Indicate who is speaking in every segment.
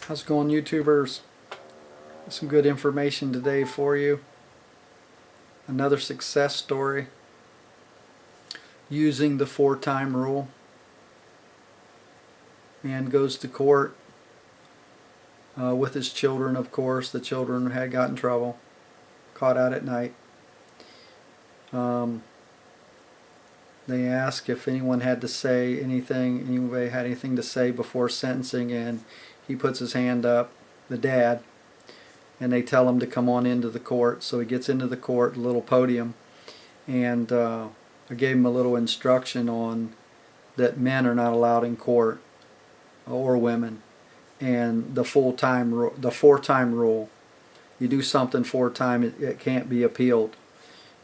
Speaker 1: How's it going, YouTubers? Some good information today for you. Another success story using the 4-time rule. Man goes to court with his children, of course. The children had got in trouble, caught out at night. They ask if anyone had to say anything, anybody had anything to say before sentencing, and he puts his hand up, the dad, and they tell him to come on into the court. So he gets into the court, a little podium, and I gave him a little instruction on that men are not allowed in court, or women, and the 4-time rule. You do something 4 times, it can't be appealed.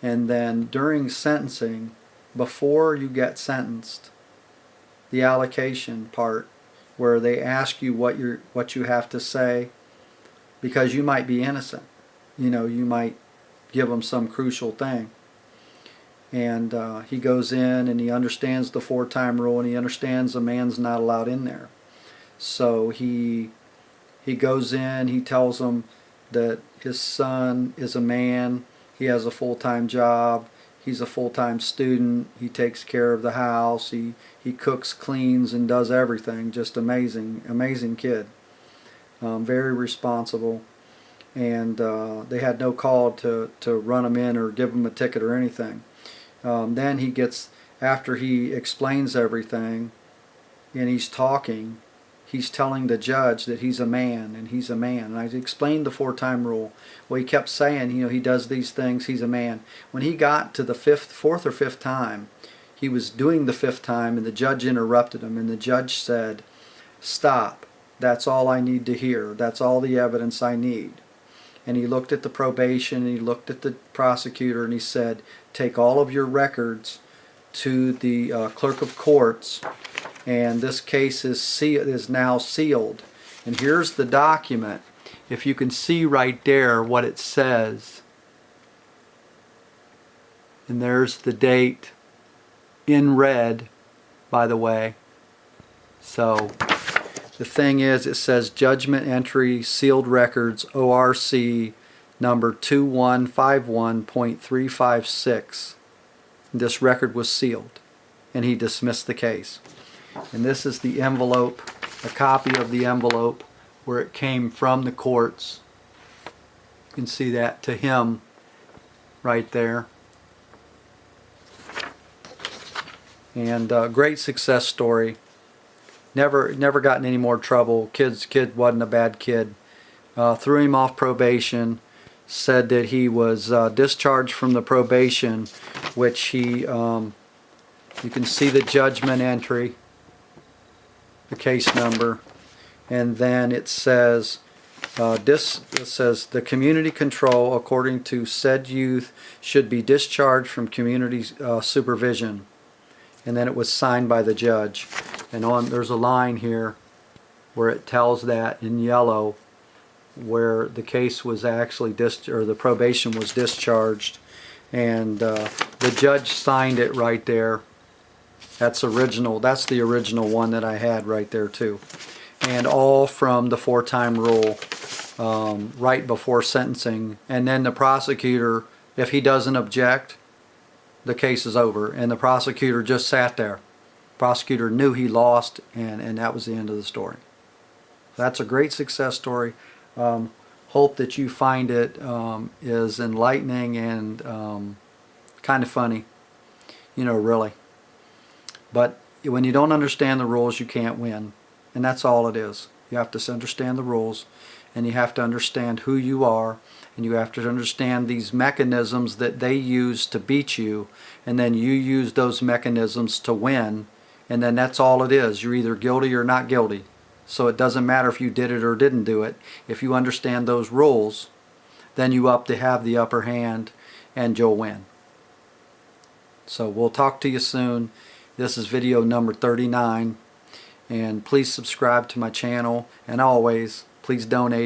Speaker 1: And then during sentencing, before you get sentenced, the allocation part, where they ask you what you have to say, because you might be innocent. You might give them some crucial thing. And he goes in and he understands the 4-time rule, and he understands a man's not allowed in there. So he goes in, he tells them that his son is a man, he has a full-time job, he's a full-time student, he takes care of the house, he cooks, cleans, and does everything. Just amazing kid. Very responsible. And they had no call to run him in or give him a ticket or anything. Then he gets, after he explains everything and he's talking, he's telling the judge that he's a man, and he's a man. And I explained the 4-time rule. Well, he kept saying, he does these things, he's a man. When he got to the 4th or 5th time, he was doing the 5th time, and the judge interrupted him, and the judge said, "Stop. That's all I need to hear. That's all the evidence I need." And he looked at the probation, and he looked at the prosecutor, and he said, "Take all of your records to the clerk of courts, and this case is now sealed." And here's the document. If you can see right there what it says, and there's the date in red, by the way. So the thing is, it says judgment entry sealed records ORC number 2151.356. This record was sealed, and he dismissed the case. And this is the envelope, a copy of the envelope where it came from the courts. You can see that, to him right there. And great success story. Never gotten any more trouble. Kid wasn't a bad kid. Threw him off probation. Said that he was discharged from the probation, which he, you can see the judgment entry, the case number, and then it says, it says the community control according to said youth should be discharged from community supervision. And then it was signed by the judge. And there's a line here where it tells that in yellow, where the case was actually the probation was discharged, and the judge signed it right there. That's original. That's the original one that I had right there too, and all from the 4-time rule, right before sentencing. And then the prosecutor, if he doesn't object, the case is over, and the prosecutor just sat there. The prosecutor knew he lost, and that was the end of the story. That's a great success story. Hope that you find it is enlightening and kind of funny, really. But when you don't understand the rules, you can't win, and that's all it is. You have to understand the rules, and you have to understand who you are, and you have to understand these mechanisms that they use to beat you, and then you use those mechanisms to win, and then that's all it is. You're either guilty or not guilty. So it doesn't matter if you did it or didn't do it. If you understand those rules, then you have the upper hand, and you'll win. So we'll talk to you soon. This is video number 39, and please subscribe to my channel, and always please donate.